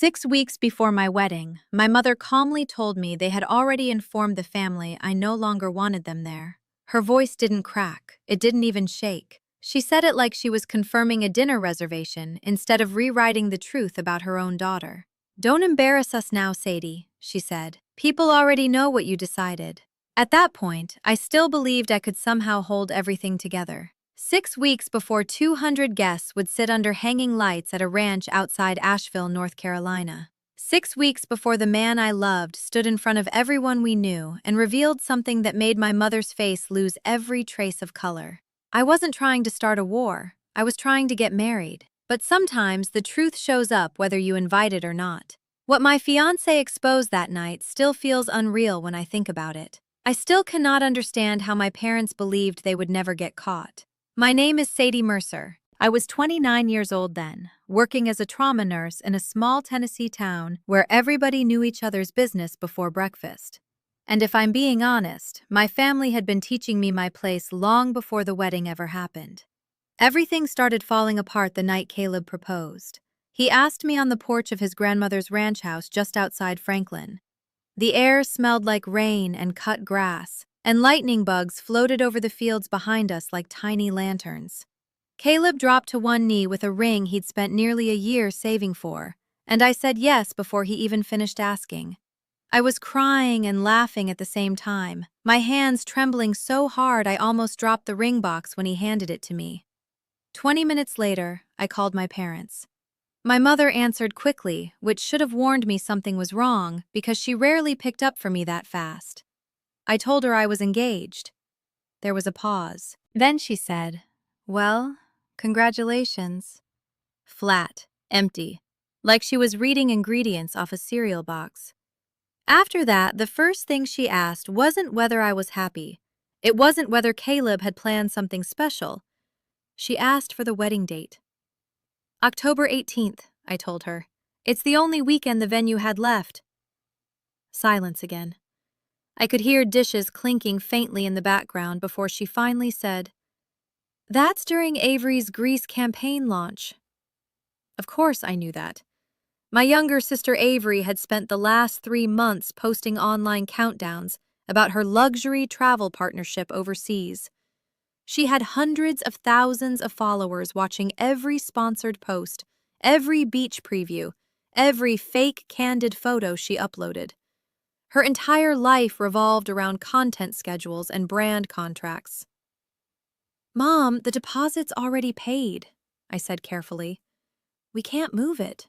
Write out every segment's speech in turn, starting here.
6 weeks before my wedding, my mother calmly told me they had already informed the family I no longer wanted them there. Her voice didn't crack, it didn't even shake. She said it like she was confirming a dinner reservation instead of rewriting the truth about her own daughter. "Don't embarrass us now, Sadie," she said. "People already know what you decided." At that point, I still believed I could somehow hold everything together. 6 weeks before 200 guests would sit under hanging lights at a ranch outside Asheville, North Carolina. 6 weeks before the man I loved stood in front of everyone we knew and revealed something that made my mother's face lose every trace of color. I wasn't trying to start a war. I was trying to get married. But sometimes the truth shows up whether you invite it or not. What my fiancé exposed that night still feels unreal when I think about it. I still cannot understand how my parents believed they would never get caught. My name is Sadie Mercer. I was 29 years old then, working as a trauma nurse in a small Tennessee town where everybody knew each other's business before breakfast. And if I'm being honest, my family had been teaching me my place long before the wedding ever happened. Everything started falling apart the night Caleb proposed. He asked me on the porch of his grandmother's ranch house just outside Franklin. The air smelled like rain and cut grass, and lightning bugs floated over the fields behind us like tiny lanterns. Caleb dropped to one knee with a ring he'd spent nearly a year saving for, and I said yes before he even finished asking. I was crying and laughing at the same time, my hands trembling so hard I almost dropped the ring box when he handed it to me. 20 minutes later, I called my parents. My mother answered quickly, which should have warned me something was wrong because she rarely picked up for me that fast. I told her I was engaged. There was a pause. Then she said, "Well, congratulations." Flat, empty, like she was reading ingredients off a cereal box. After that, the first thing she asked wasn't whether I was happy. It wasn't whether Caleb had planned something special. She asked for the wedding date. "October 18th, I told her. "It's the only weekend the venue had left." Silence again. I could hear dishes clinking faintly in the background before she finally said, "That's during Avery's Grease campaign launch." Of course I knew that. My younger sister Avery had spent the last 3 months posting online countdowns about her luxury travel partnership overseas. She had hundreds of thousands of followers watching every sponsored post, every beach preview, every fake candid photo she uploaded. Her entire life revolved around content schedules and brand contracts. "Mom, the deposit's already paid," I said carefully. "We can't move it."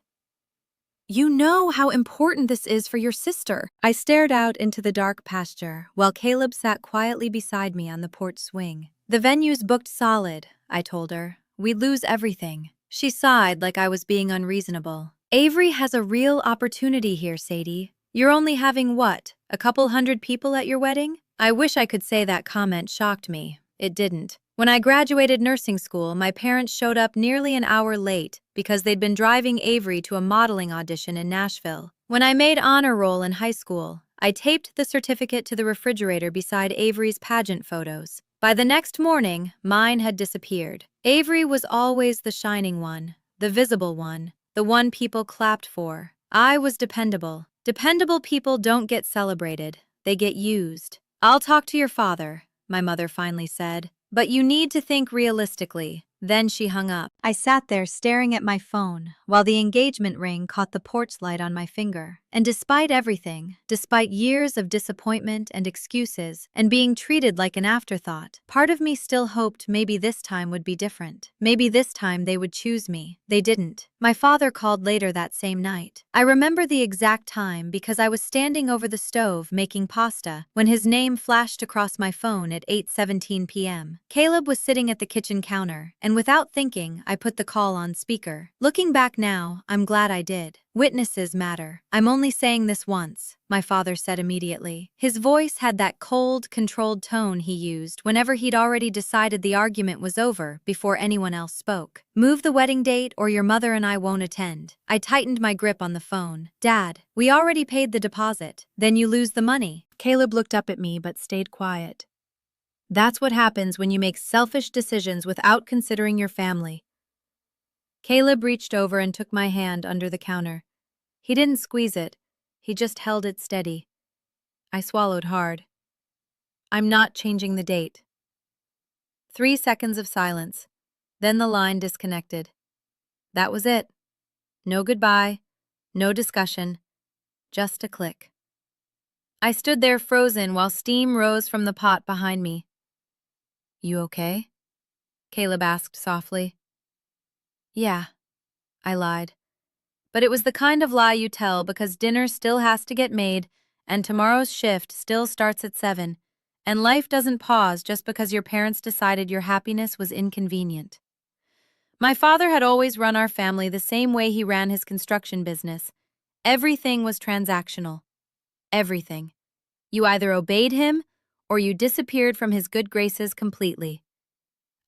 "You know how important this is for your sister." I stared out into the dark pasture while Caleb sat quietly beside me on the porch swing. "The venue's booked solid," I told her. "We'd lose everything." She sighed like I was being unreasonable. "Avery has a real opportunity here, Sadie. You're only having what, a couple hundred people at your wedding?" I wish I could say that comment shocked me. It didn't. When I graduated nursing school, my parents showed up nearly an hour late because they'd been driving Avery to a modeling audition in Nashville. When I made honor roll in high school, I taped the certificate to the refrigerator beside Avery's pageant photos. By the next morning, mine had disappeared. Avery was always the shining one, the visible one, the one people clapped for. I was dependable. Dependable people don't get celebrated, they get used. "I'll talk to your father," my mother finally said. "But you need to think realistically." Then she hung up. I sat there staring at my phone while the engagement ring caught the porch light on my finger. And despite everything, despite years of disappointment and excuses and being treated like an afterthought, part of me still hoped maybe this time would be different. Maybe this time they would choose me. They didn't. My father called later that same night. I remember the exact time because I was standing over the stove making pasta when his name flashed across my phone at 8:17 p.m. Caleb was sitting at the kitchen counter, and without thinking, I put the call on speaker. Looking back now, I'm glad I did. Witnesses matter. "I'm only saying this once," my father said immediately. His voice had that cold, controlled tone he used whenever he'd already decided the argument was over before anyone else spoke. "Move the wedding date or your mother and I won't attend." I tightened my grip on the phone. "Dad, we already paid the deposit. Then you lose the money." Caleb looked up at me but stayed quiet. "That's what happens when you make selfish decisions without considering your family." Caleb reached over and took my hand under the counter. He didn't squeeze it. He just held it steady. I swallowed hard. I'm not changing the date. 3 seconds of silence. Then the line disconnected. That was it. No goodbye, no discussion, just a click. I stood there frozen while steam rose from the pot behind me. You okay? Caleb asked softly. Yeah, I lied. But it was the kind of lie you tell because dinner still has to get made and tomorrow's shift still starts at 7, and life doesn't pause just because your parents decided your happiness was inconvenient. My father had always run our family the same way he ran his construction business. Everything was transactional. Everything. You either obeyed him or you disappeared from his good graces completely.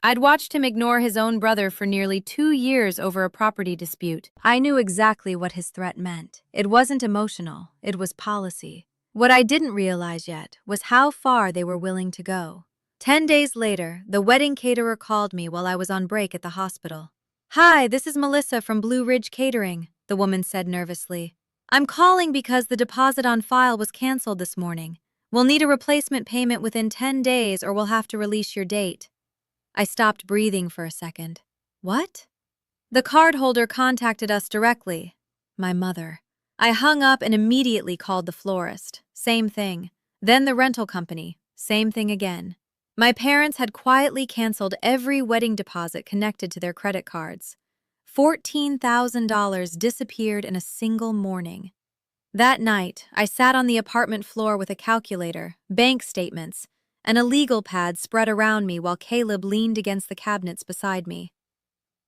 I'd watched him ignore his own brother for nearly 2 years over a property dispute. I knew exactly what his threat meant. It wasn't emotional, it was policy. What I didn't realize yet was how far they were willing to go. 10 days later, the wedding caterer called me while I was on break at the hospital. Hi, this is Melissa from Blue Ridge Catering, the woman said nervously. I'm calling because the deposit on file was canceled this morning. We'll need a replacement payment within 10 days or we'll have to release your date. I stopped breathing for a second. What? The cardholder contacted us directly. My mother. I hung up and immediately called the florist. Same thing. Then the rental company. Same thing again. My parents had quietly canceled every wedding deposit connected to their credit cards. $14,000 disappeared in a single morning. That night, I sat on the apartment floor with a calculator, bank statements, and a legal pad spread around me while Caleb leaned against the cabinets beside me.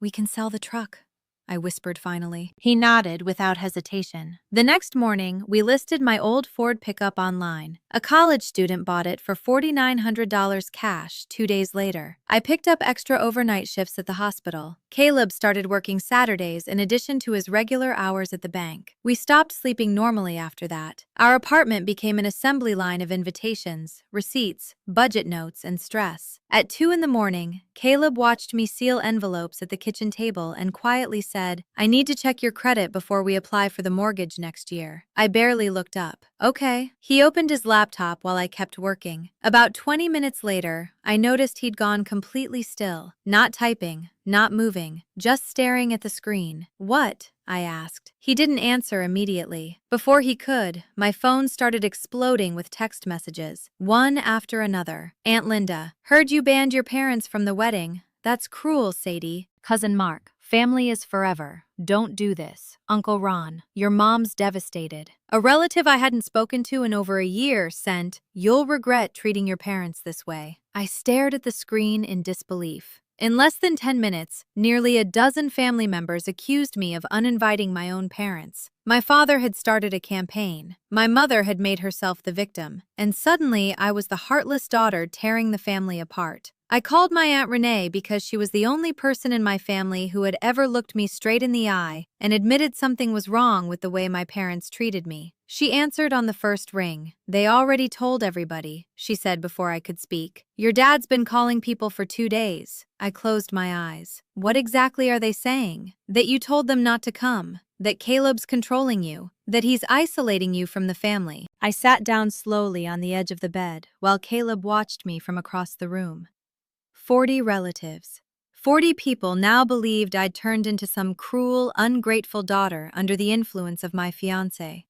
We can sell the truck, I whispered finally. He nodded without hesitation. The next morning, we listed my old Ford pickup online. A college student bought it for $4,900 cash 2 days later. I picked up extra overnight shifts at the hospital. Caleb started working Saturdays in addition to his regular hours at the bank. We stopped sleeping normally after that. Our apartment became an assembly line of invitations, receipts, budget notes, and stress. At 2 in the morning, Caleb watched me seal envelopes at the kitchen table and quietly said, I need to check your credit before we apply for the mortgage next year. I barely looked up. Okay. He opened his laptop while I kept working. About 20 minutes later, I noticed he'd gone completely still. Not typing, not moving, just staring at the screen. What? I asked. He didn't answer immediately. Before he could, my phone started exploding with text messages, one after another. Aunt Linda, heard you banned your parents from the wedding. That's cruel, Sadie. Cousin Mark, family is forever. Don't do this. Uncle Ron, your mom's devastated. A relative I hadn't spoken to in over a year sent, you'll regret treating your parents this way. I stared at the screen in disbelief. In less than 10 minutes, nearly a dozen family members accused me of uninviting my own parents. My father had started a campaign. My mother had made herself the victim. And suddenly, I was the heartless daughter tearing the family apart. I called my Aunt Renee because she was the only person in my family who had ever looked me straight in the eye and admitted something was wrong with the way my parents treated me. She answered on the first ring. They already told everybody, she said before I could speak. Your dad's been calling people for 2 days. I closed my eyes. What exactly are they saying? That you told them not to come. That Caleb's controlling you. That he's isolating you from the family. I sat down slowly on the edge of the bed while Caleb watched me from across the room. 40 relatives. 40 people now believed I'd turned into some cruel, ungrateful daughter under the influence of my fiancé.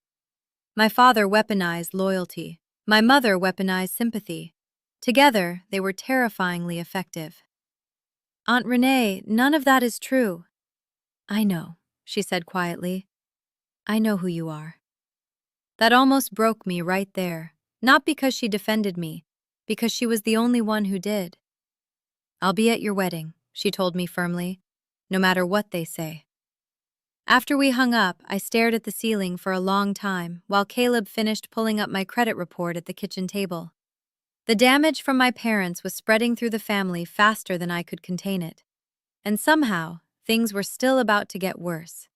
My father weaponized loyalty. My mother weaponized sympathy. Together, they were terrifyingly effective. Aunt Renee, none of that is true. I know, she said quietly. I know who you are. That almost broke me right there. Not because she defended me, because she was the only one who did. I'll be at your wedding, she told me firmly, no matter what they say. After we hung up, I stared at the ceiling for a long time while Caleb finished pulling up my credit report at the kitchen table. The damage from my parents was spreading through the family faster than I could contain it. And somehow, things were still about to get worse.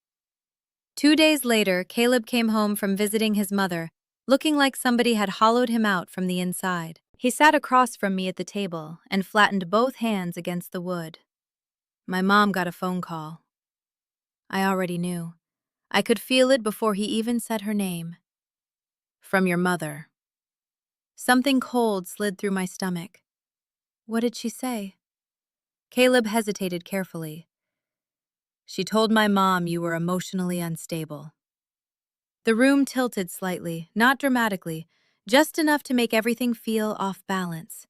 2 days later, Caleb came home from visiting his mother, looking like somebody had hollowed him out from the inside. He sat across from me at the table and flattened both hands against the wood. My mom got a phone call. I already knew. I could feel it before he even said her name. From your mother. Something cold slid through my stomach. What did she say? Caleb hesitated carefully. She told my mom you were emotionally unstable. The room tilted slightly, not dramatically, just enough to make everything feel off balance.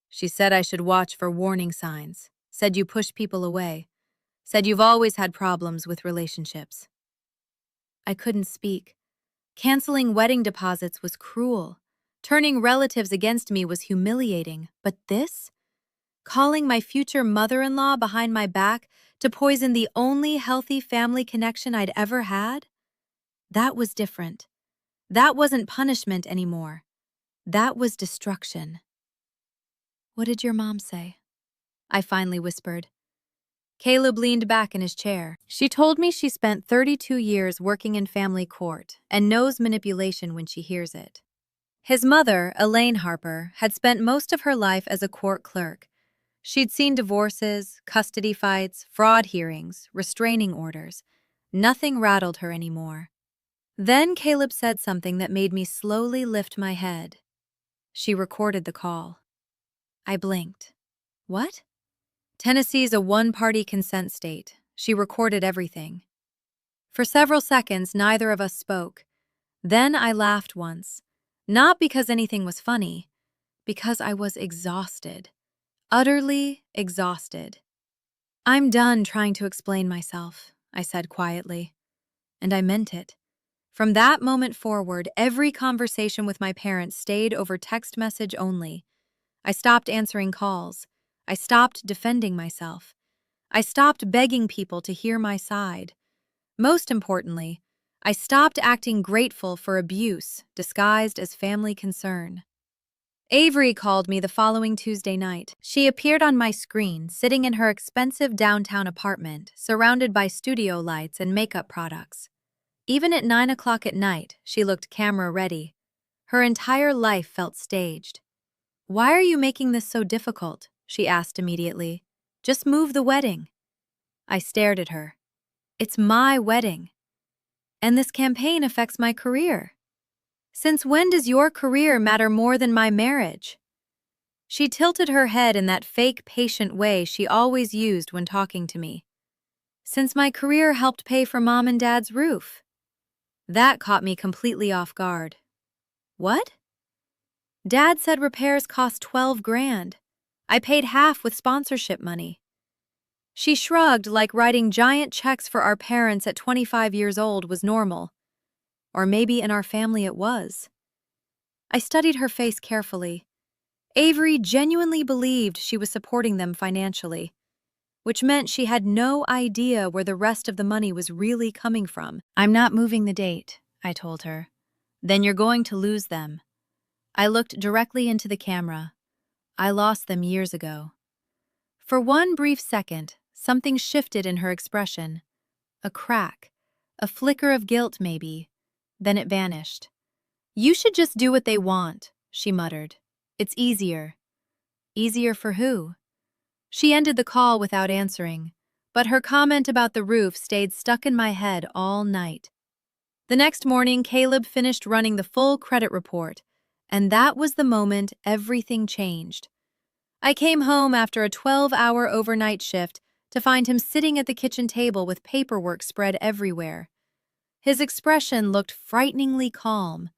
She said I should watch for warning signs, said you push people away, said you've always had problems with relationships. I couldn't speak. Canceling wedding deposits was cruel. Turning relatives against me was humiliating. But this? Calling my future mother-in-law behind my back to poison the only healthy family connection I'd ever had? That was different. That wasn't punishment anymore. That was destruction. What did your mom say? I finally whispered. Caleb leaned back in his chair. She told me she spent 32 years working in family court and knows manipulation when she hears it. His mother, Elaine Harper, had spent most of her life as a court clerk. She'd seen divorces, custody fights, fraud hearings, restraining orders. Nothing rattled her anymore. Then Caleb said something that made me slowly lift my head. She recorded the call. I blinked. What? Tennessee's a one-party consent state. She recorded everything. For several seconds, neither of us spoke. Then I laughed once. Not because anything was funny, because I was exhausted. Utterly exhausted. I'm done trying to explain myself, I said quietly. And I meant it. From that moment forward, every conversation with my parents stayed over text message only. I stopped answering calls. I stopped defending myself. I stopped begging people to hear my side. Most importantly, I stopped acting grateful for abuse disguised as family concern. Avery called me the following Tuesday night. She appeared on my screen, sitting in her expensive downtown apartment, surrounded by studio lights and makeup products. Even at 9 o'clock at night, she looked camera-ready. Her entire life felt staged. "Why are you making this so difficult?" she asked immediately. "Just move the wedding." I stared at her. It's my wedding. And this campaign affects my career. Since when does your career matter more than my marriage? She tilted her head in that fake patient way she always used when talking to me. Since my career helped pay for Mom and Dad's roof. That caught me completely off guard. What? Dad said repairs cost 12 grand. I paid half with sponsorship money. She shrugged like writing giant checks for our parents at 25 years old was normal. Or maybe in our family it was. I studied her face carefully. Avery genuinely believed she was supporting them financially, which meant she had no idea where the rest of the money was really coming from. "I'm not moving the date," I told her. "Then you're going to lose them." I looked directly into the camera. I lost them years ago. For one brief second, something shifted in her expression. A crack, a flicker of guilt maybe. Then it vanished. "You should just do what they want," she muttered. "It's easier." Easier for who? She ended the call without answering, but her comment about the roof stayed stuck in my head all night. The next morning, Caleb finished running the full credit report, and that was the moment everything changed. I came home after a 12-hour overnight shift to find him sitting at the kitchen table with paperwork spread everywhere. His expression looked frighteningly calm,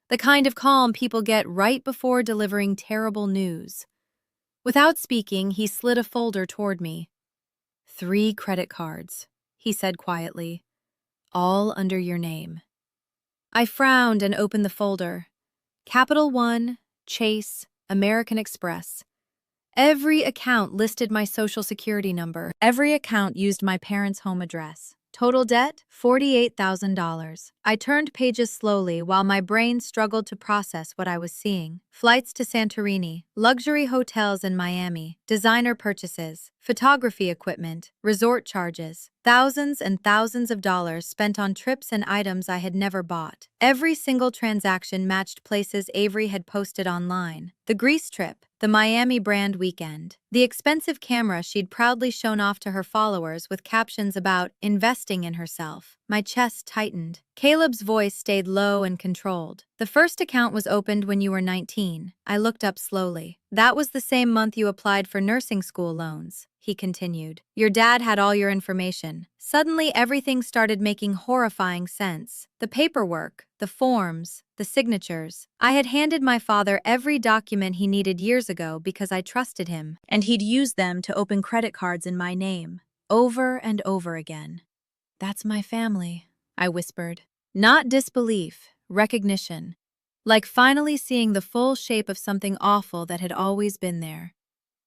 the kind of calm people get right before delivering terrible news. Without speaking, he slid a folder toward me. 3 credit cards, he said quietly, all under your name. I frowned and opened the folder. Capital One, Chase, American Express. Every account listed my social security number. Every account used my parents' home address. Total debt, $48,000. I turned pages slowly while my brain struggled to process what I was seeing. Flights to Santorini, luxury hotels in Miami, designer purchases, photography equipment, resort charges, thousands and thousands of dollars spent on trips and items I had never bought. Every single transaction matched places Avery had posted online. The Greece trip, the Miami brand weekend. The expensive camera she'd proudly shown off to her followers with captions about investing in herself. My chest tightened. Caleb's voice stayed low and controlled. The first account was opened when you were 19. I looked up slowly. That was the same month you applied for nursing school loans, he continued. Your dad had all your information. Suddenly, everything started making horrifying sense. The paperwork, the forms, the signatures. I had handed my father every document he needed years ago because I trusted him, and he'd used them to open credit cards in my name, over and over again. That's my family, I whispered. Not disbelief, recognition. Like finally seeing the full shape of something awful that had always been there.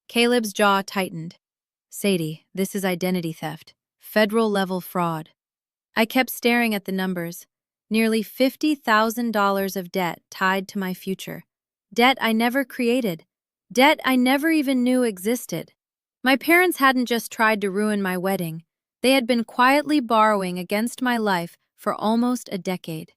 Caleb's jaw tightened. Sadie, this is identity theft. Federal-level fraud. I kept staring at the numbers. Nearly $50,000 of debt tied to my future. Debt I never created. Debt I never even knew existed. My parents hadn't just tried to ruin my wedding. They had been quietly borrowing against my life for almost a decade.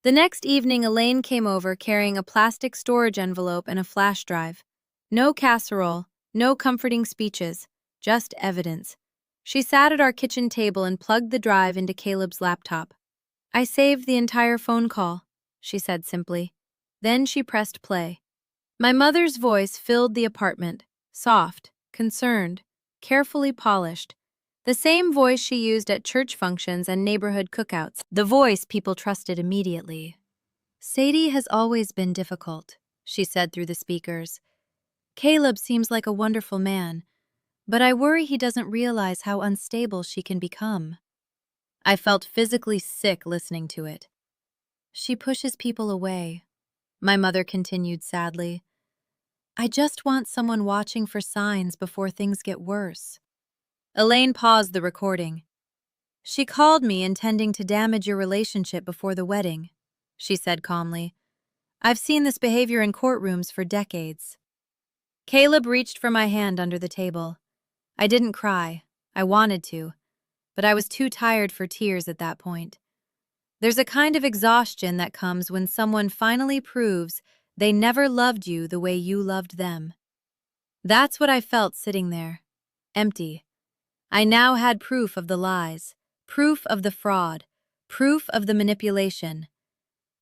The next evening, Elaine came over carrying a plastic storage envelope and a flash drive. No casserole, no comforting speeches, just evidence. She sat at our kitchen table and plugged the drive into Caleb's laptop. I saved the entire phone call, she said simply. Then she pressed play. My mother's voice filled the apartment, soft, concerned, carefully polished. The same voice she used at church functions and neighborhood cookouts. The voice people trusted immediately. Sadie has always been difficult, she said through the speakers. Caleb seems like a wonderful man, but I worry he doesn't realize how unstable she can become. I felt physically sick listening to it. She pushes people away, my mother continued sadly. I just want someone watching for signs before things get worse. Elaine paused the recording. She called me intending to damage your relationship before the wedding, she said calmly. I've seen this behavior in courtrooms for decades. Caleb reached for my hand under the table. I didn't cry. I wanted to, but I was too tired for tears at that point. There's a kind of exhaustion that comes when someone finally proves they never loved you the way you loved them. That's what I felt sitting there, empty. I now had proof of the lies, proof of the fraud, proof of the manipulation.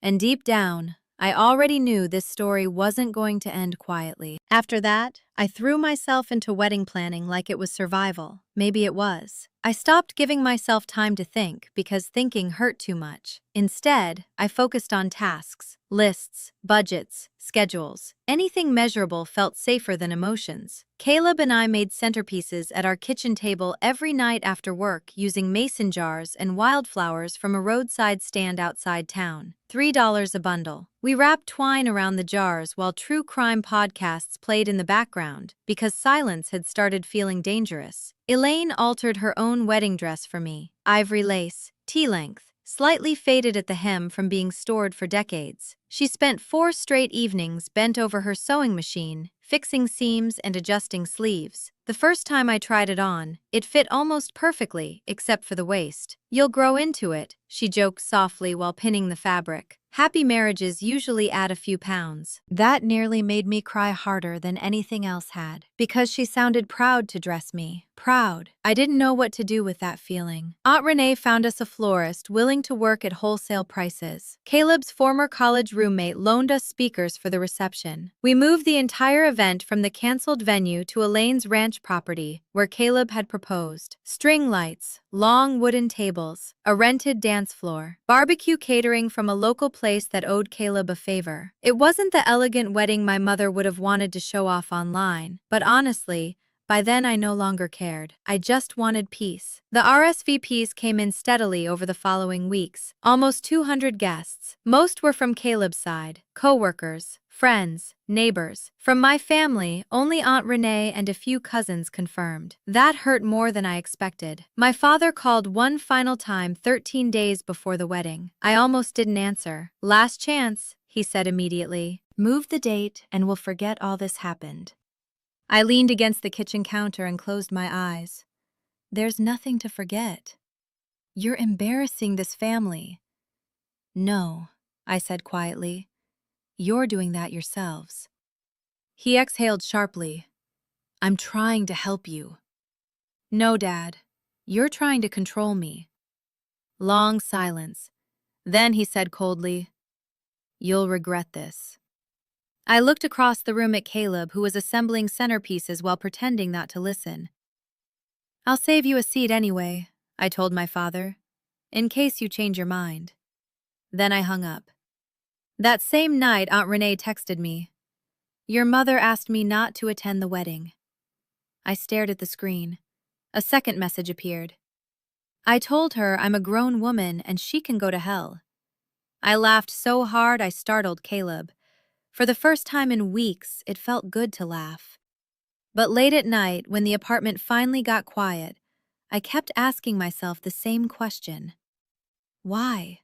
And deep down, I already knew this story wasn't going to end quietly. After that, I threw myself into wedding planning like it was survival. Maybe it was. I stopped giving myself time to think because thinking hurt too much. Instead, I focused on tasks, lists, budgets, schedules. Anything measurable felt safer than emotions. Caleb and I made centerpieces at our kitchen table every night after work using mason jars and wildflowers from a roadside stand outside town. $3 a bundle. We wrapped twine around the jars while true crime podcasts played in the background because silence had started feeling dangerous. Elaine altered her own wedding dress for me. Ivory lace, tea-length, slightly faded at the hem from being stored for decades. She spent 4 straight evenings bent over her sewing machine, fixing seams and adjusting sleeves. The first time I tried it on, it fit almost perfectly, except for the waist. You'll grow into it, she joked softly while pinning the fabric. Happy marriages usually add a few pounds. That nearly made me cry harder than anything else had, because she sounded proud to dress me. Proud. I didn't know what to do with that feeling. Aunt Renee found us a florist willing to work at wholesale prices. Caleb's former college roommate loaned us speakers for the reception. We moved the entire event from the canceled venue to Elaine's ranch property, where Caleb had proposed. String lights, long wooden tables, a rented dance floor, barbecue catering from a local place that owed Caleb a favor. It wasn't the elegant wedding my mother would have wanted to show off online, but honestly, by then I no longer cared. I just wanted peace. The RSVPs came in steadily over the following weeks. Almost 200 guests. Most were from Caleb's side. Co-workers, friends, neighbors. From my family, only Aunt Renee and a few cousins confirmed. That hurt more than I expected. My father called one final time 13 days before the wedding. I almost didn't answer. Last chance, he said immediately. Move the date and we'll forget all this happened. I leaned against the kitchen counter and closed my eyes. There's nothing to forget. You're embarrassing this family. No, I said quietly. You're doing that yourselves. He exhaled sharply. I'm trying to help you. No, Dad. You're trying to control me. Long silence. Then he said coldly, You'll regret this. I looked across the room at Caleb, who was assembling centerpieces while pretending not to listen. I'll save you a seat anyway, I told my father, in case you change your mind. Then I hung up. That same night, Aunt Renee texted me. Your mother asked me not to attend the wedding. I stared at the screen. A second message appeared. I told her I'm a grown woman and she can go to hell. I laughed so hard I startled Caleb. For the first time in weeks, it felt good to laugh. But late at night, when the apartment finally got quiet, I kept asking myself the same question. Why?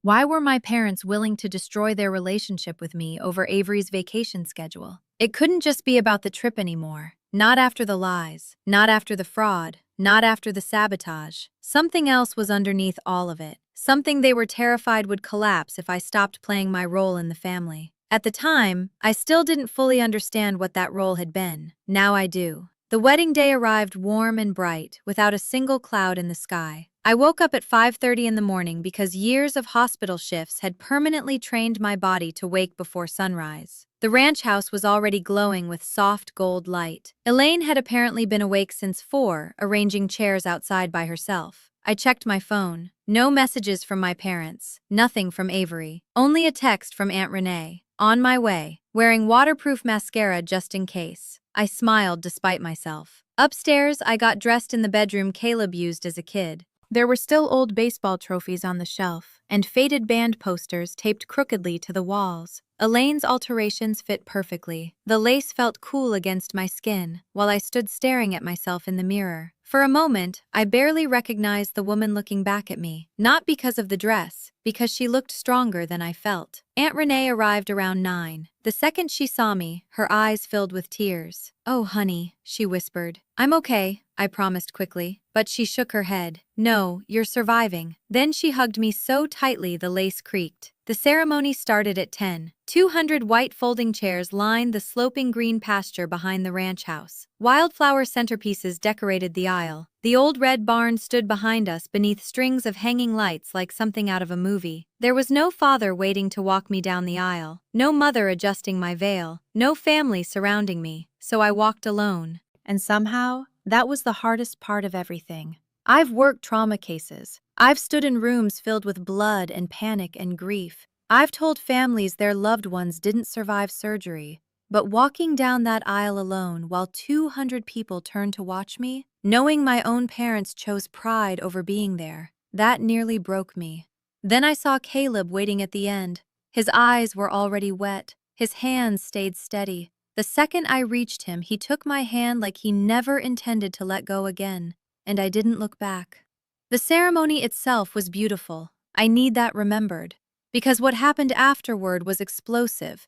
Why were my parents willing to destroy their relationship with me over Avery's vacation schedule? It couldn't just be about the trip anymore. Not after the lies, not after the fraud, not after the sabotage. Something else was underneath all of it. Something they were terrified would collapse if I stopped playing my role in the family. At the time, I still didn't fully understand what that role had been. Now I do. The wedding day arrived warm and bright, without a single cloud in the sky. I woke up at 5:30 in the morning because years of hospital shifts had permanently trained my body to wake before sunrise. The ranch house was already glowing with soft gold light. Elaine had apparently been awake since 4, arranging chairs outside by herself. I checked my phone. No messages from my parents. Nothing from Avery. Only a text from Aunt Renee. On my way, wearing waterproof mascara just in case. I smiled despite myself. Upstairs, I got dressed in the bedroom Caleb used as a kid. There were still old baseball trophies on the shelf, and faded band posters taped crookedly to the walls. Elaine's alterations fit perfectly. The lace felt cool against my skin, while I stood staring at myself in the mirror. For a moment, I barely recognized the woman looking back at me. Not because of the dress, because she looked stronger than I felt. Aunt Renee arrived around 9. The second she saw me, her eyes filled with tears. Oh, honey, she whispered. I'm okay, I promised quickly, but she shook her head. No, you're surviving. Then she hugged me so tightly the lace creaked. The ceremony started at 10. 200 white folding chairs lined the sloping green pasture behind the ranch house. Wildflower centerpieces decorated the aisle. The old red barn stood behind us beneath strings of hanging lights like something out of a movie. There was no father waiting to walk me down the aisle, no mother adjusting my veil, no family surrounding me, so I walked alone. And somehow, that was the hardest part of everything. I've worked trauma cases. I've stood in rooms filled with blood and panic and grief. I've told families their loved ones didn't survive surgery. But walking down that aisle alone while 200 people turned to watch me, knowing my own parents chose pride over being there, that nearly broke me. Then I saw Caleb waiting at the end. His eyes were already wet. His hands stayed steady. The second I reached him, he took my hand like he never intended to let go again, and I didn't look back. The ceremony itself was beautiful. I need that remembered, because what happened afterward was explosive,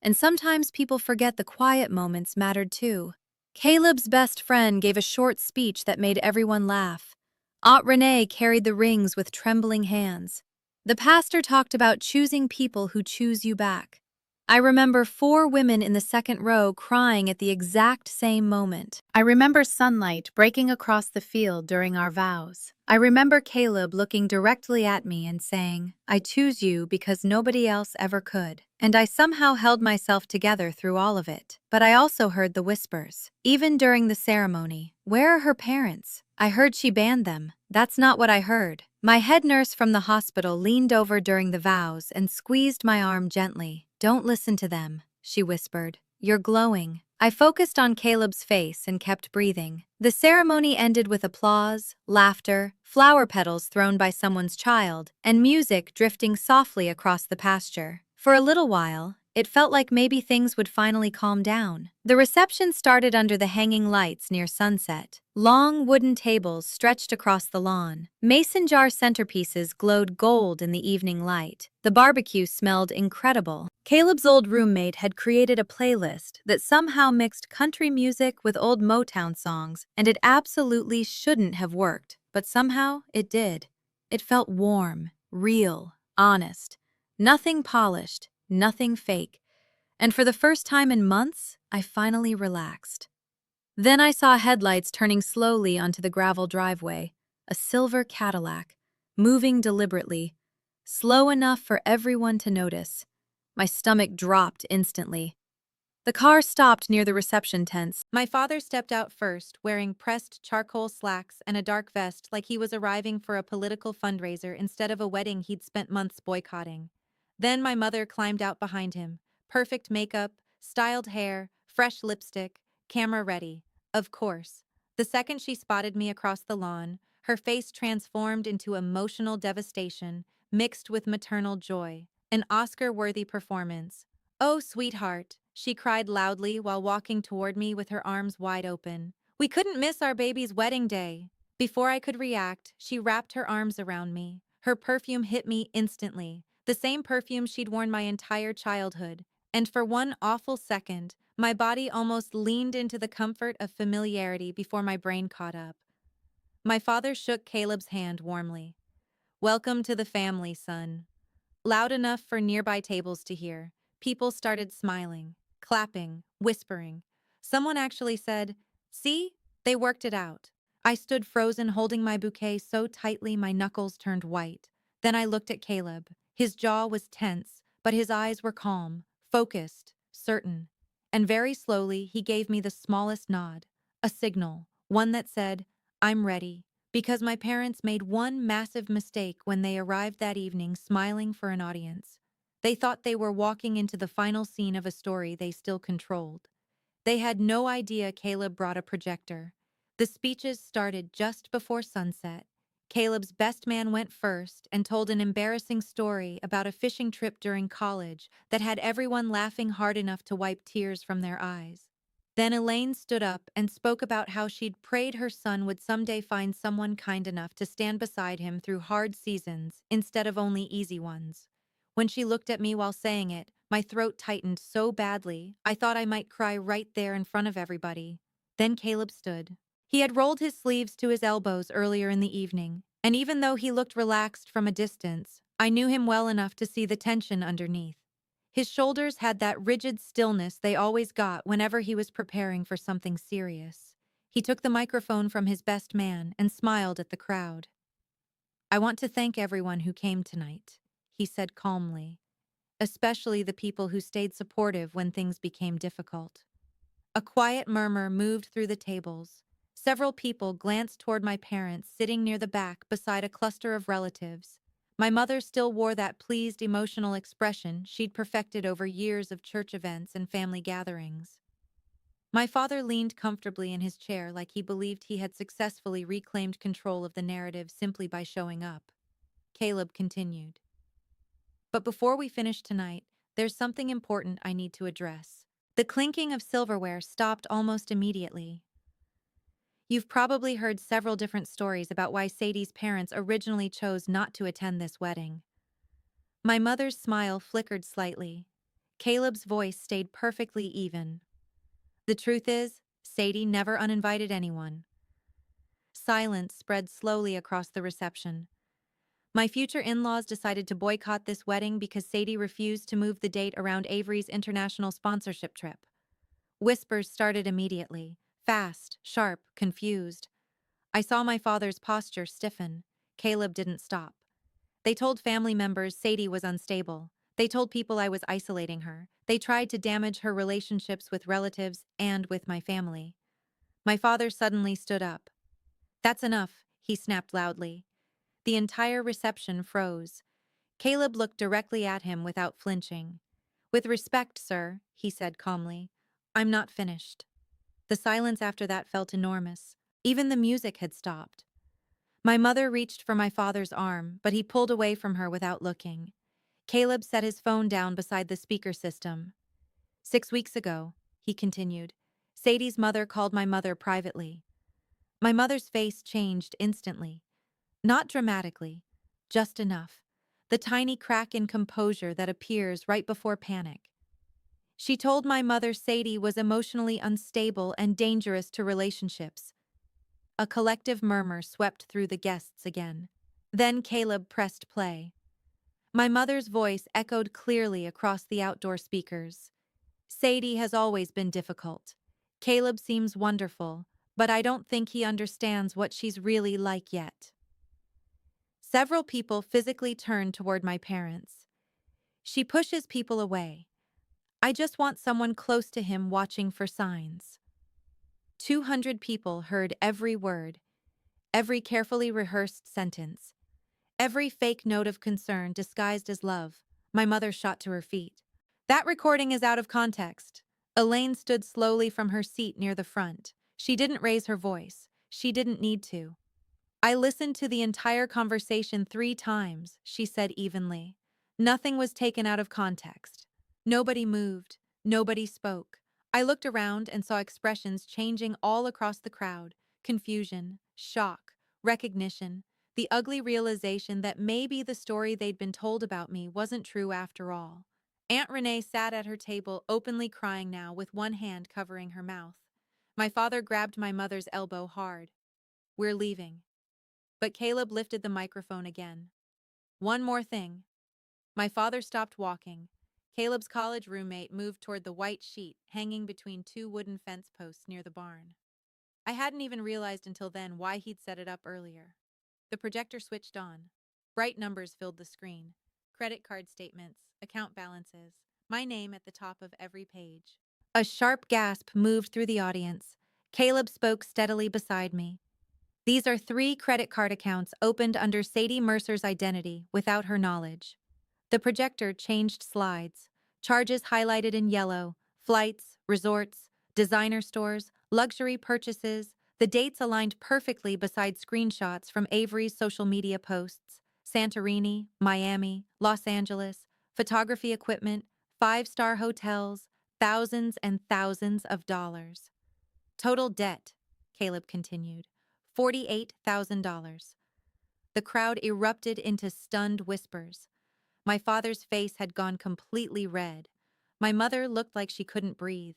and sometimes people forget the quiet moments mattered too. Caleb's best friend gave a short speech that made everyone laugh. Aunt Renee carried the rings with trembling hands. The pastor talked about choosing people who choose you back. I remember 4 women in the second row crying at the exact same moment. I remember sunlight breaking across the field during our vows. I remember Caleb looking directly at me and saying, I choose you because nobody else ever could. And I somehow held myself together through all of it. But I also heard the whispers. Even during the ceremony, where are her parents? I heard she banned them. That's not what I heard. My head nurse from the hospital leaned over during the vows and squeezed my arm gently. Don't listen to them, she whispered. You're glowing. I focused on Caleb's face and kept breathing. The ceremony ended with applause, laughter, flower petals thrown by someone's child, and music drifting softly across the pasture. For a little while, it felt like maybe things would finally calm down. The reception started under the hanging lights near sunset. Long wooden tables stretched across the lawn. Mason jar centerpieces glowed gold in the evening light. The barbecue smelled incredible. Caleb's old roommate had created a playlist that somehow mixed country music with old Motown songs, and it absolutely shouldn't have worked, but somehow it did. It felt warm, real, honest. Nothing polished, nothing fake. and for the first time in months, I finally relaxed. Then I saw headlights turning slowly onto the gravel driveway, a silver Cadillac, moving deliberately, slow enough for everyone to notice. My stomach dropped instantly. The car stopped near the reception tents. My father stepped out first, wearing pressed charcoal slacks and a dark vest like he was arriving for a political fundraiser instead of a wedding he'd spent months boycotting. Then my mother climbed out behind him, perfect makeup, styled hair, fresh lipstick, camera ready. Of course. The second she spotted me across the lawn, her face transformed into emotional devastation, mixed with maternal joy. An Oscar-worthy performance. "Oh, sweetheart," she cried loudly while walking toward me with her arms wide open. "We couldn't miss our baby's wedding day." Before I could react, she wrapped her arms around me. Her perfume hit me instantly, the same perfume she'd worn my entire childhood. And for one awful second, my body almost leaned into the comfort of familiarity before my brain caught up. My father shook Caleb's hand warmly. "Welcome to the family, son." Loud enough for nearby tables to hear. People started smiling, clapping, whispering. Someone actually said, "See, they worked it out." I stood frozen, holding my bouquet so tightly my knuckles turned white. Then I looked at Caleb. His jaw was tense, but his eyes were calm, focused, certain. And very slowly, he gave me the smallest nod, a signal, one that said, "I'm ready." Because my parents made one massive mistake when they arrived that evening smiling for an audience. They thought they were walking into the final scene of a story they still controlled. They had no idea Caleb brought a projector. The speeches started just before sunset. Caleb's best man went first and told an embarrassing story about a fishing trip during college that had everyone laughing hard enough to wipe tears from their eyes. Then Elaine stood up and spoke about how she'd prayed her son would someday find someone kind enough to stand beside him through hard seasons instead of only easy ones. When she looked at me while saying it, my throat tightened so badly I thought I might cry right there in front of everybody. Then Caleb stood. He had rolled his sleeves to his elbows earlier in the evening, and even though he looked relaxed from a distance, I knew him well enough to see the tension underneath. His shoulders had that rigid stillness they always got whenever he was preparing for something serious. He took the microphone from his best man and smiled at the crowd. "I want to thank everyone who came tonight," he said calmly, "especially the people who stayed supportive when things became difficult." A quiet murmur moved through the tables. Several people glanced toward my parents sitting near the back beside a cluster of relatives. My mother still wore that pleased, emotional expression she'd perfected over years of church events and family gatherings. My father leaned comfortably in his chair like he believed he had successfully reclaimed control of the narrative simply by showing up. Caleb continued. "But before we finish tonight, there's something important I need to address." The clinking of silverware stopped almost immediately. "You've probably heard several different stories about why Sadie's parents originally chose not to attend this wedding." My mother's smile flickered slightly. Caleb's voice stayed perfectly even. "The truth is, Sadie never uninvited anyone." Silence spread slowly across the reception. My future in-laws decided to boycott this wedding because Sadie refused to move the date around Avery's international sponsorship trip. Whispers started immediately, fast, sharp, confused. I saw my father's posture stiffen. Caleb didn't stop. They told family members Sadie was unstable. They told people I was isolating her. They tried to damage her relationships with relatives and with my family. My father suddenly stood up. "That's enough," he snapped loudly. The entire reception froze. Caleb looked directly at him without flinching. "With respect, sir," he said calmly, "I'm not finished." The silence after that felt enormous. Even the music had stopped. My mother reached for my father's arm, but he pulled away from her without looking. Caleb set his phone down beside the speaker system. "6 weeks ago," he continued, "Sadie's mother called my mother privately." My mother's face changed instantly. Not dramatically, just enough. The tiny crack in composure that appears right before panic. She told my mother Sadie was emotionally unstable and dangerous to relationships. A collective murmur swept through the guests again. Then Caleb pressed play. My mother's voice echoed clearly across the outdoor speakers. Sadie has always been difficult. Caleb seems wonderful, but I don't think he understands what she's really like yet. Several people physically turn toward my parents. She pushes people away. I just want someone close to him watching for signs. 200 people heard every word, every carefully rehearsed sentence, every fake note of concern disguised as love. My mother shot to her feet. That recording is out of context. Elaine stood slowly from her seat near the front. She didn't raise her voice. She didn't need to. I listened to the entire conversation 3 times, she said evenly. Nothing was taken out of context. Nobody moved. Nobody spoke. I looked around and saw expressions changing all across the crowd. Confusion, shock, recognition, the ugly realization that maybe the story they'd been told about me wasn't true after all. Aunt Renee sat at her table, openly crying now, with one hand covering her mouth. My father grabbed my mother's elbow hard. "We're leaving." But Caleb lifted the microphone again. "One more thing." My father stopped walking. Caleb's college roommate moved toward the white sheet hanging between 2 wooden fence posts near the barn. I hadn't even realized until then why he'd set it up earlier. The projector switched on. Bright numbers filled the screen. Credit card statements, account balances, my name at the top of every page. A sharp gasp moved through the audience. Caleb spoke steadily beside me. "These are 3 credit card accounts opened under Sadie Mercer's identity without her knowledge." The projector changed slides. Charges highlighted in yellow, flights, resorts, designer stores, luxury purchases. The dates aligned perfectly beside screenshots from Avery's social media posts. Santorini, Miami, Los Angeles, photography equipment, 5-star hotels, thousands and thousands of dollars. Total debt, Caleb continued, $48,000. The crowd erupted into stunned whispers. My father's face had gone completely red. My mother looked like she couldn't breathe.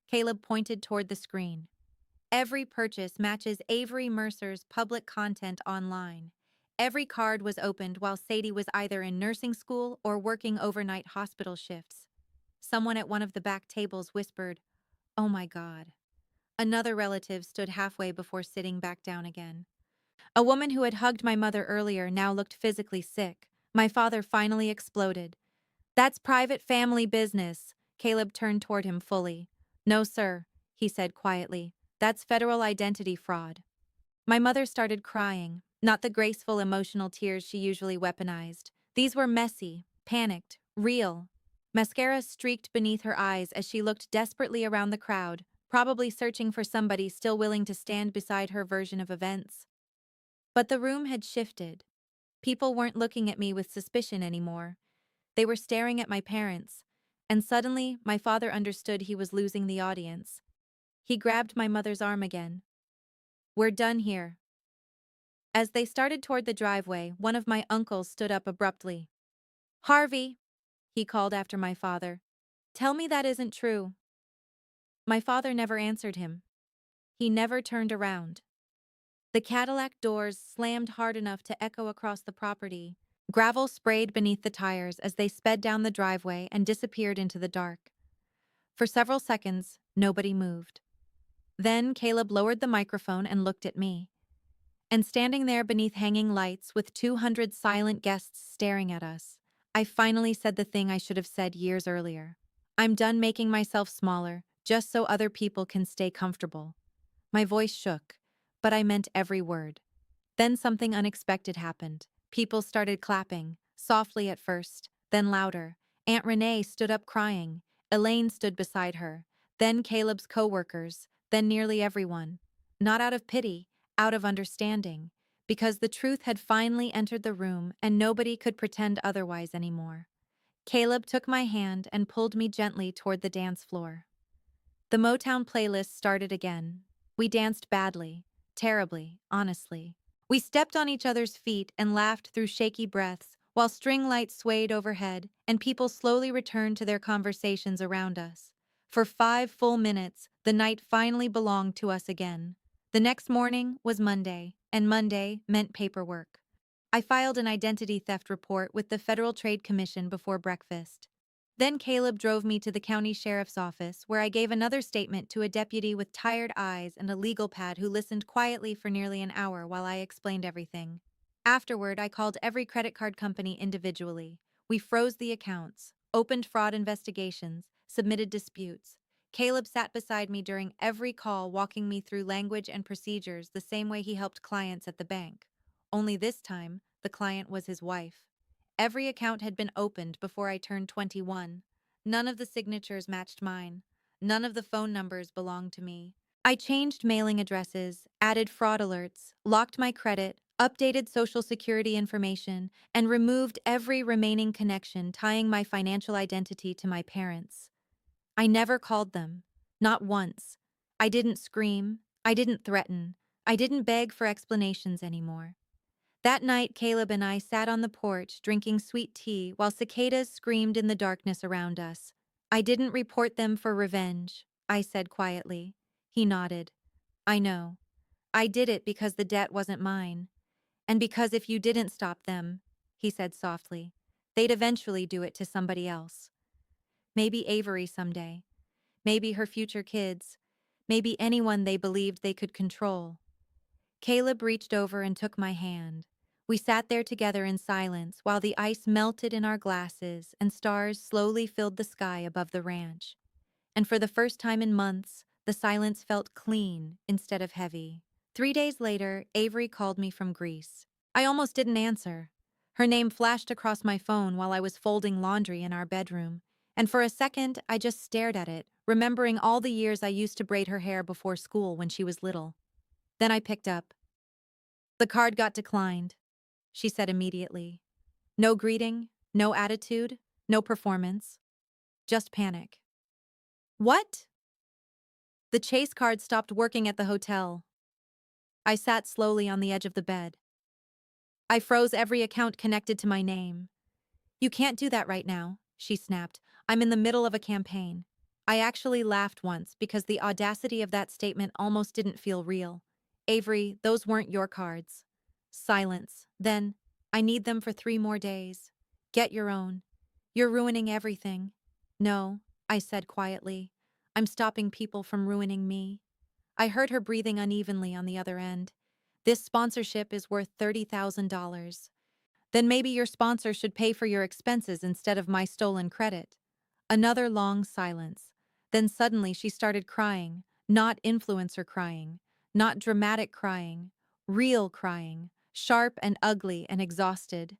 Caleb pointed toward the screen. "Every purchase matches Avery Mercer's public content online. Every card was opened while Sadie was either in nursing school or working overnight hospital shifts." Someone at one of the back tables whispered, "Oh my God." Another relative stood halfway before sitting back down again. A woman who had hugged my mother earlier now looked physically sick. My father finally exploded. "That's private family business." Caleb turned toward him fully. "No, sir," he said quietly. "That's federal identity fraud." My mother started crying, not the graceful emotional tears she usually weaponized. These were messy, panicked, real. Mascara streaked beneath her eyes as she looked desperately around the crowd, probably searching for somebody still willing to stand beside her version of events. But the room had shifted. People weren't looking at me with suspicion anymore. They were staring at my parents, and suddenly my father understood he was losing the audience. He grabbed my mother's arm again. "We're done here." As they started toward the driveway, one of my uncles stood up abruptly. "Harvey," he called after my father, "tell me that isn't true." My father never answered him. He never turned around. The Cadillac doors slammed hard enough to echo across the property. Gravel sprayed beneath the tires as they sped down the driveway and disappeared into the dark. For several seconds, nobody moved. Then Caleb lowered the microphone and looked at me. And standing there beneath hanging lights with 200 silent guests staring at us, I finally said the thing I should have said years earlier. "I'm done making myself smaller, just so other people can stay comfortable." My voice shook, but I meant every word. Then something unexpected happened. People started clapping, softly at first, then louder. Aunt Renee stood up crying. Elaine stood beside her. Then Caleb's coworkers, then nearly everyone. Not out of pity, out of understanding. Because the truth had finally entered the room and nobody could pretend otherwise anymore. Caleb took my hand and pulled me gently toward the dance floor. The Motown playlist started again. We danced badly, terribly, honestly. We stepped on each other's feet and laughed through shaky breaths while string lights swayed overhead and people slowly returned to their conversations around us. For 5 full minutes, the night finally belonged to us again. The next morning was Monday, and Monday meant paperwork. I filed an identity theft report with the Federal Trade Commission before breakfast. Then Caleb drove me to the county sheriff's office, where I gave another statement to a deputy with tired eyes and a legal pad who listened quietly for nearly an hour while I explained everything. Afterward, I called every credit card company individually. We froze the accounts, opened fraud investigations, submitted disputes. Caleb sat beside me during every call, walking me through language and procedures the same way he helped clients at the bank. Only this time, the client was his wife. Every account had been opened before I turned 21. None of the signatures matched mine. None of the phone numbers belonged to me. I changed mailing addresses, added fraud alerts, locked my credit, updated social security information, and removed every remaining connection tying my financial identity to my parents. I never called them. Not once. I didn't scream. I didn't threaten. I didn't beg for explanations anymore. That night, Caleb and I sat on the porch drinking sweet tea while cicadas screamed in the darkness around us. I didn't report them for revenge, I said quietly. He nodded. I know. I did it because the debt wasn't mine. And because if you didn't stop them, he said softly, they'd eventually do it to somebody else. Maybe Avery someday. Maybe her future kids. Maybe anyone they believed they could control. Caleb reached over and took my hand. We sat there together in silence while the ice melted in our glasses and stars slowly filled the sky above the ranch. And for the first time in months, the silence felt clean instead of heavy. 3 days later, Avery called me from Greece. I almost didn't answer. Her name flashed across my phone while I was folding laundry in our bedroom, and for a second, I just stared at it, remembering all the years I used to braid her hair before school when she was little. Then I picked up. The card got declined, she said immediately. No greeting, no attitude, no performance, just panic. What? The Chase card stopped working at the hotel. I sat slowly on the edge of the bed. I froze every account connected to my name. You can't do that right now, she snapped. I'm in the middle of a campaign. I actually laughed once because the audacity of that statement almost didn't feel real. Avery, those weren't your cards. Silence. Then, I need them for 3 more days. Get your own. You're ruining everything. No, I said quietly. I'm stopping people from ruining me. I heard her breathing unevenly on the other end. This sponsorship is worth $30,000. Then maybe your sponsor should pay for your expenses instead of my stolen credit. Another long silence. Then suddenly she started crying, not influencer crying, not dramatic crying, real crying, sharp and ugly and exhausted.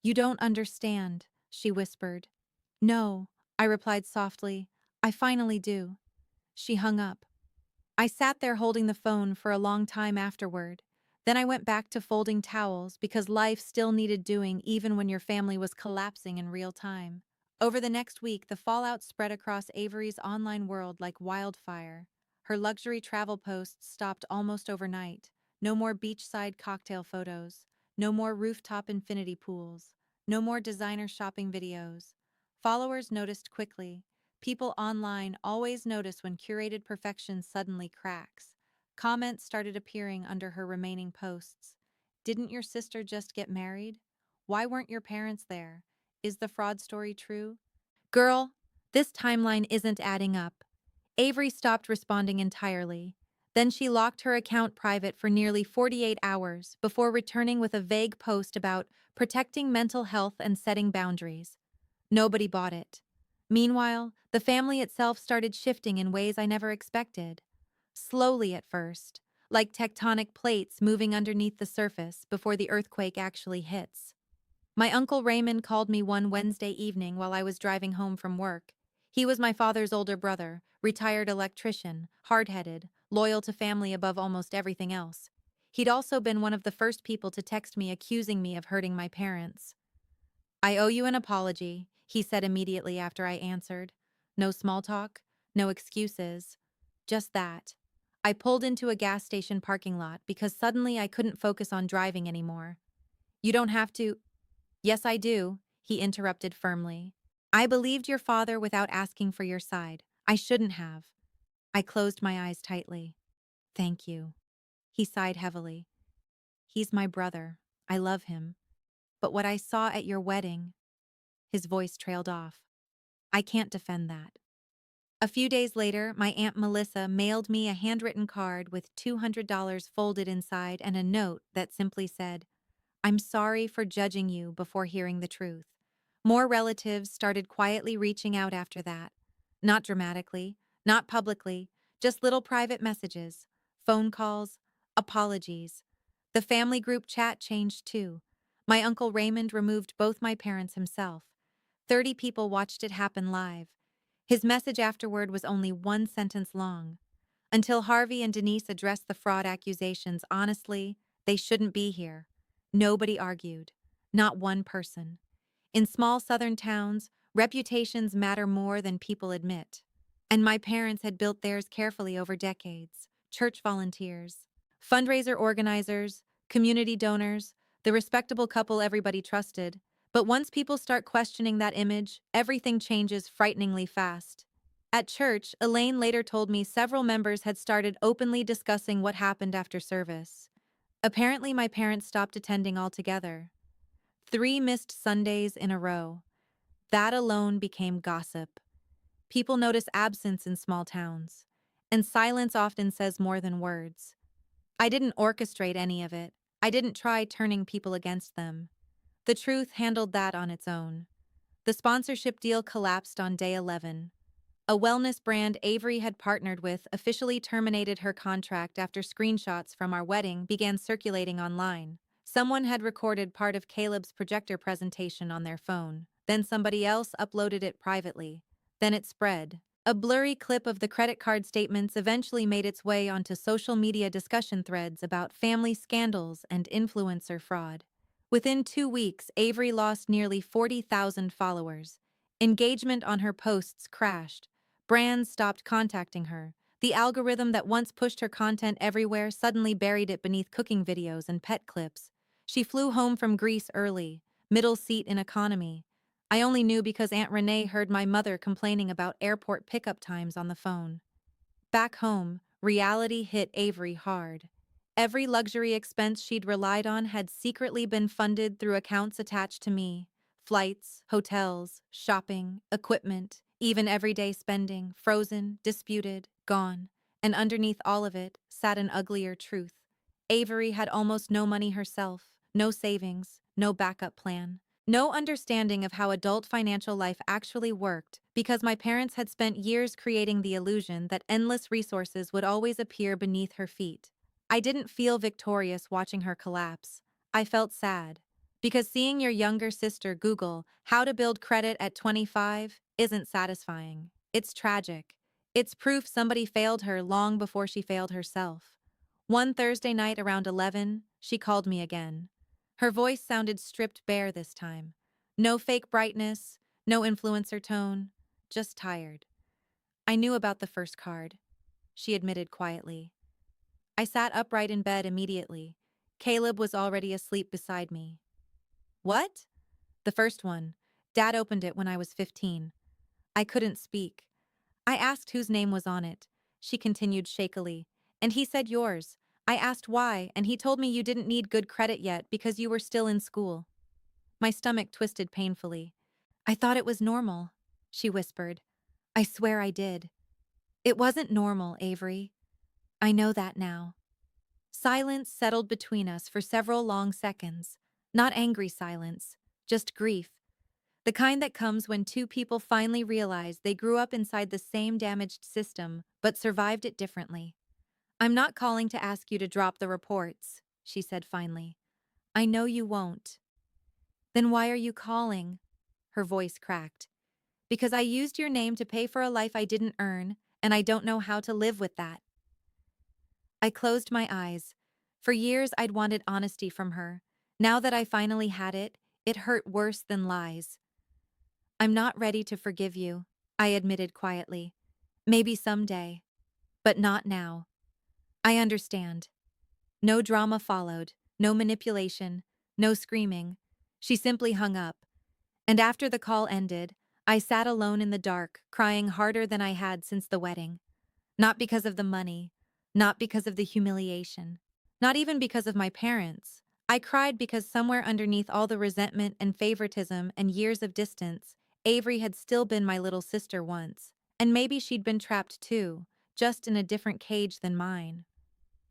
You don't understand, she whispered. No, I replied softly. I finally do. She hung up. I sat there holding the phone for a long time afterward. Then I went back to folding towels because life still needed doing even when your family was collapsing in real time. Over the next week, the fallout spread across Avery's online world like wildfire. Her luxury travel posts stopped almost overnight. No more beachside cocktail photos. No more rooftop infinity pools. No more designer shopping videos. Followers noticed quickly. People online always notice when curated perfection suddenly cracks. Comments started appearing under her remaining posts. Didn't your sister just get married? Why weren't your parents there? Is the fraud story true? Girl, this timeline isn't adding up. Avery stopped responding entirely. Then she locked her account private for nearly 48 hours before returning with a vague post about protecting mental health and setting boundaries. Nobody bought it. Meanwhile, the family itself started shifting in ways I never expected. Slowly at first, like tectonic plates moving underneath the surface before the earthquake actually hits. My uncle Raymond called me one Wednesday evening while I was driving home from work. He was my father's older brother, retired electrician, hard-headed, loyal to family above almost everything else. He'd also been one of the first people to text me accusing me of hurting my parents. I owe you an apology, he said immediately after I answered. No small talk, no excuses. Just that. I pulled into a gas station parking lot because suddenly I couldn't focus on driving anymore. You don't have to. Yes, I do, he interrupted firmly. I believed your father without asking for your side. I shouldn't have. I closed my eyes tightly. Thank you. He sighed heavily. He's my brother. I love him. But what I saw at your wedding, his voice trailed off. I can't defend that. A few days later, my Aunt Melissa mailed me a handwritten card with $200 folded inside and a note that simply said, "I'm sorry for judging you before hearing the truth." More relatives started quietly reaching out after that. Not dramatically, not publicly, just little private messages, phone calls, apologies. The family group chat changed too. My Uncle Raymond removed both my parents himself. 30 people watched it happen live. His message afterward was only one sentence long. Until Harvey and Denise addressed the fraud accusations honestly, they shouldn't be here. Nobody argued. Not one person. In small southern towns, reputations matter more than people admit. And my parents had built theirs carefully over decades. Church volunteers, fundraiser organizers, community donors, the respectable couple everybody trusted. But once people start questioning that image, everything changes frighteningly fast. At church, Elaine later told me several members had started openly discussing what happened after service. Apparently, my parents stopped attending altogether. 3 missed Sundays in a row. That alone became gossip. People notice absence in small towns, and silence often says more than words. I didn't orchestrate any of it. I didn't try turning people against them. The truth handled that on its own. The sponsorship deal collapsed on day 11. A wellness brand Avery had partnered with officially terminated her contract after screenshots from our wedding began circulating online. Someone had recorded part of Caleb's projector presentation on their phone. Then somebody else uploaded it privately. Then it spread. A blurry clip of the credit card statements eventually made its way onto social media discussion threads about family scandals and influencer fraud. Within 2 weeks, Avery lost nearly 40,000 followers. Engagement on her posts crashed. Brands stopped contacting her. The algorithm that once pushed her content everywhere suddenly buried it beneath cooking videos and pet clips. She flew home from Greece early, middle seat in economy. I only knew because Aunt Renee heard my mother complaining about airport pickup times on the phone. Back home, reality hit Avery hard. Every luxury expense she'd relied on had secretly been funded through accounts attached to me. Flights, hotels, shopping, equipment, even everyday spending, frozen, disputed, gone. And underneath all of it sat an uglier truth. Avery had almost no money herself, no savings, no backup plan. No understanding of how adult financial life actually worked because my parents had spent years creating the illusion that endless resources would always appear beneath her feet. I didn't feel victorious watching her collapse. I felt sad. Because seeing your younger sister Google how to build credit at 25 isn't satisfying. It's tragic. It's proof somebody failed her long before she failed herself. One Thursday night around 11, she called me again. Her voice sounded stripped bare this time. No fake brightness, no influencer tone, just tired. I knew about the first card, she admitted quietly. I sat upright in bed immediately. Caleb was already asleep beside me. What? The first one. Dad opened it when I was 15. I couldn't speak. I asked whose name was on it. She continued shakily. And he said yours. I asked why, and he told me you didn't need good credit yet because you were still in school. My stomach twisted painfully. I thought it was normal, she whispered. I swear I did. It wasn't normal, Avery. I know that now. Silence settled between us for several long seconds. Not angry silence, just grief. The kind that comes when two people finally realize they grew up inside the same damaged system, but survived it differently. I'm not calling to ask you to drop the reports, she said finally. I know you won't. Then why are you calling? Her voice cracked. Because I used your name to pay for a life I didn't earn, and I don't know how to live with that. I closed my eyes. For years, I'd wanted honesty from her. Now that I finally had it, it hurt worse than lies. I'm not ready to forgive you, I admitted quietly. Maybe someday. But not now. I understand. No drama followed, no manipulation, no screaming. She simply hung up. And after the call ended, I sat alone in the dark, crying harder than I had since the wedding. Not because of the money, not because of the humiliation, not even because of my parents. I cried because somewhere underneath all the resentment and favoritism and years of distance, Avery had still been my little sister once, and maybe she'd been trapped too, just in a different cage than mine.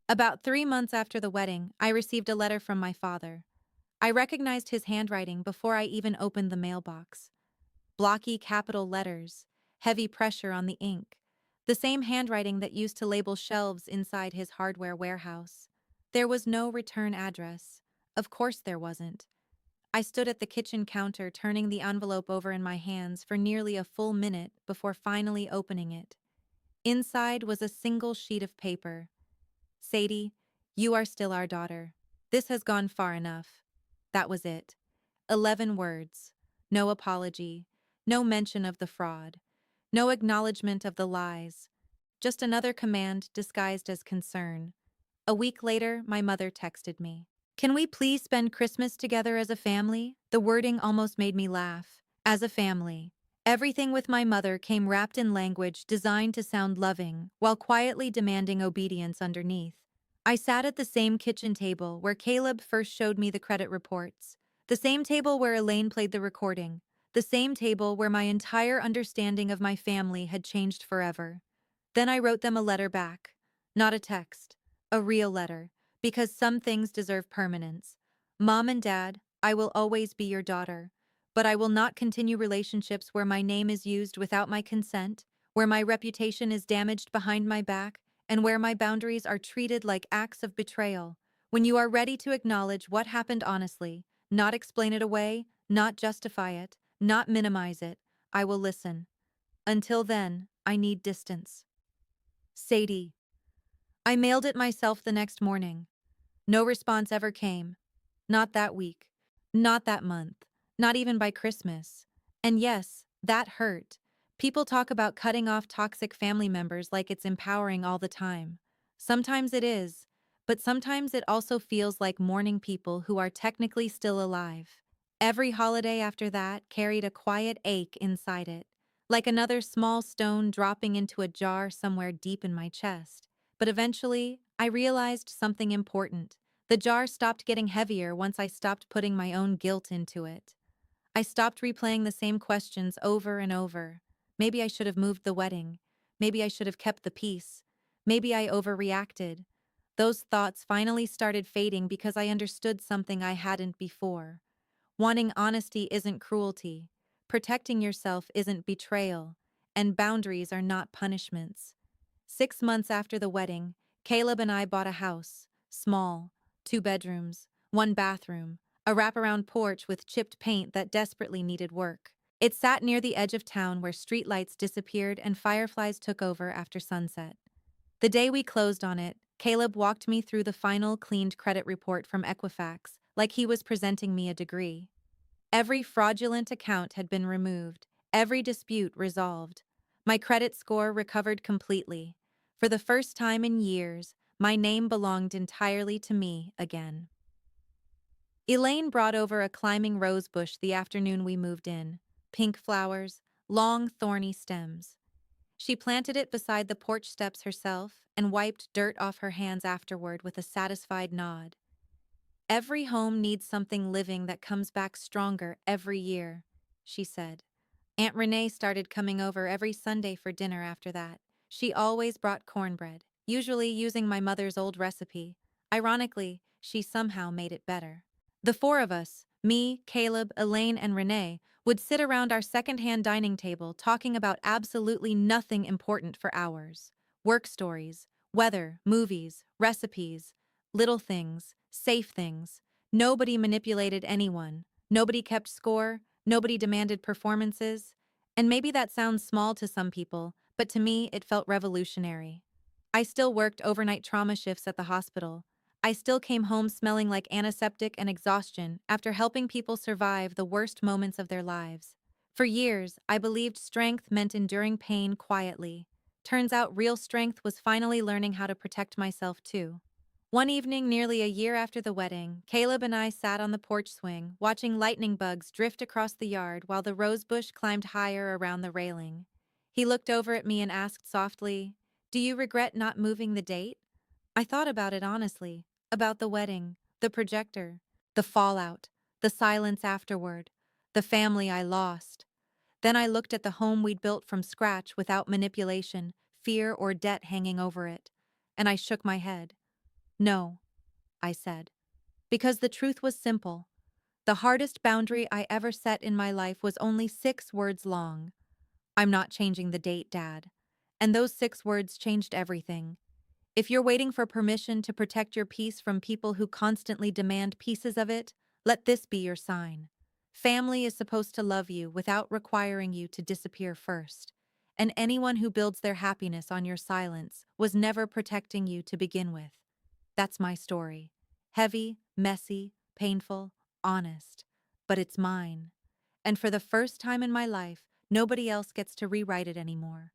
About 3 months after the wedding, I received a letter from my father. I recognized his handwriting before I even opened the mailbox. Blocky capital letters, heavy pressure on the ink, the same handwriting that used to label shelves inside his hardware warehouse. There was no return address. Of course there wasn't. I stood at the kitchen counter turning the envelope over in my hands for nearly a full minute before finally opening it. Inside was a single sheet of paper. Sadie, you are still our daughter. This has gone far enough. That was it. 11 words. No apology. No mention of the fraud. No acknowledgement of the lies. Just another command disguised as concern. A week later, my mother texted me. Can we please spend Christmas together as a family? The wording almost made me laugh. As a family. Everything with my mother came wrapped in language designed to sound loving, while quietly demanding obedience underneath. I sat at the same kitchen table where Caleb first showed me the credit reports, the same table where Elaine played the recording, the same table where my entire understanding of my family had changed forever. Then I wrote them a letter back. Not a text. A real letter. Because some things deserve permanence. Mom and Dad, I will always be your daughter. But I will not continue relationships where my name is used without my consent, where my reputation is damaged behind my back, and where my boundaries are treated like acts of betrayal. When you are ready to acknowledge what happened honestly, not explain it away, not justify it, not minimize it, I will listen. Until then, I need distance. Sadie. I mailed it myself the next morning. No response ever came. Not that week. Not that month. Not even by Christmas. And yes, that hurt. People talk about cutting off toxic family members like it's empowering all the time. Sometimes it is, but sometimes it also feels like mourning people who are technically still alive. Every holiday after that carried a quiet ache inside it, like another small stone dropping into a jar somewhere deep in my chest. But eventually, I realized something important. The jar stopped getting heavier once I stopped putting my own guilt into it. I stopped replaying the same questions over and over. Maybe I should have moved the wedding. Maybe I should have kept the peace. Maybe I overreacted. Those thoughts finally started fading because I understood something I hadn't before. Wanting honesty isn't cruelty. Protecting yourself isn't betrayal. And boundaries are not punishments. 6 months after the wedding, Caleb and I bought a house. Small, 2 bedrooms, 1 bathroom, a wraparound porch with chipped paint that desperately needed work. It sat near the edge of town where streetlights disappeared and fireflies took over after sunset. The day we closed on it, Caleb walked me through the final cleaned credit report from Equifax, like he was presenting me a degree. Every fraudulent account had been removed, every dispute resolved. My credit score recovered completely. For the first time in years, my name belonged entirely to me again. Elaine brought over a climbing rose bush the afternoon we moved in. Pink flowers, long thorny stems. She planted it beside the porch steps herself and wiped dirt off her hands afterward with a satisfied nod. Every home needs something living that comes back stronger every year, she said. Aunt Renee started coming over every Sunday for dinner after that. She always brought cornbread, usually using my mother's old recipe. Ironically, she somehow made it better. The four of us, me, Caleb, Elaine, and Renee, would sit around our secondhand dining table talking about absolutely nothing important for hours. Work stories, weather, movies, recipes, little things, safe things. Nobody manipulated anyone. Nobody kept score. Nobody demanded performances. And maybe that sounds small to some people, but to me it felt revolutionary. I still worked overnight trauma shifts at the hospital. I still came home smelling like antiseptic and exhaustion after helping people survive the worst moments of their lives. For years, I believed strength meant enduring pain quietly. Turns out real strength was finally learning how to protect myself too. One evening, nearly a year after the wedding, Caleb and I sat on the porch swing, watching lightning bugs drift across the yard while the rosebush climbed higher around the railing. He looked over at me and asked softly, "Do you regret not moving the date?" I thought about it honestly, about the wedding, the projector, the fallout, the silence afterward, the family I lost. Then I looked at the home we'd built from scratch without manipulation, fear, or debt hanging over it, and I shook my head. No, I said. Because the truth was simple. The hardest boundary I ever set in my life was only 6 words long. I'm not changing the date, Dad. And those 6 words changed everything. If you're waiting for permission to protect your peace from people who constantly demand pieces of it, let this be your sign. Family is supposed to love you without requiring you to disappear first. And anyone who builds their happiness on your silence was never protecting you to begin with. That's my story. Heavy, messy, painful, honest. But it's mine. And for the first time in my life, nobody else gets to rewrite it anymore.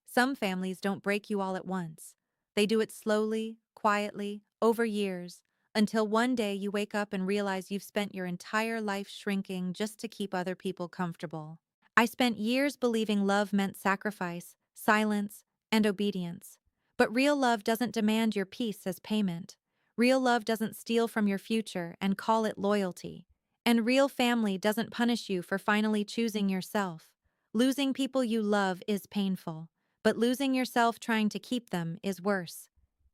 Some families don't break you all at once. They do it slowly, quietly, over years, until one day you wake up and realize you've spent your entire life shrinking just to keep other people comfortable. I spent years believing love meant sacrifice, silence, and obedience. But real love doesn't demand your peace as payment. Real love doesn't steal from your future and call it loyalty. And real family doesn't punish you for finally choosing yourself. Losing people you love is painful, but losing yourself trying to keep them is worse.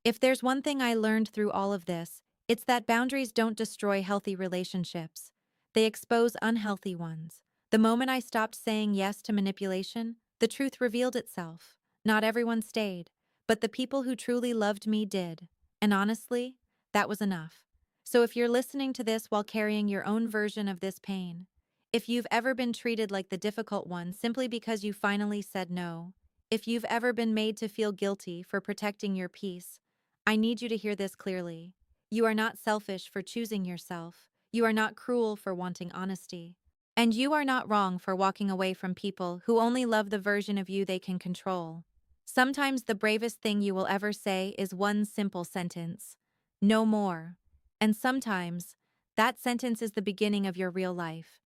If there's one thing I learned through all of this, it's that boundaries don't destroy healthy relationships. They expose unhealthy ones. The moment I stopped saying yes to manipulation, the truth revealed itself. Not everyone stayed, but the people who truly loved me did. And honestly, that was enough. So if you're listening to this while carrying your own version of this pain, if you've ever been treated like the difficult one simply because you finally said no, if you've ever been made to feel guilty for protecting your peace, I need you to hear this clearly. You are not selfish for choosing yourself. You are not cruel for wanting honesty. And you are not wrong for walking away from people who only love the version of you they can control. Sometimes the bravest thing you will ever say is one simple sentence: no more. And sometimes, that sentence is the beginning of your real life.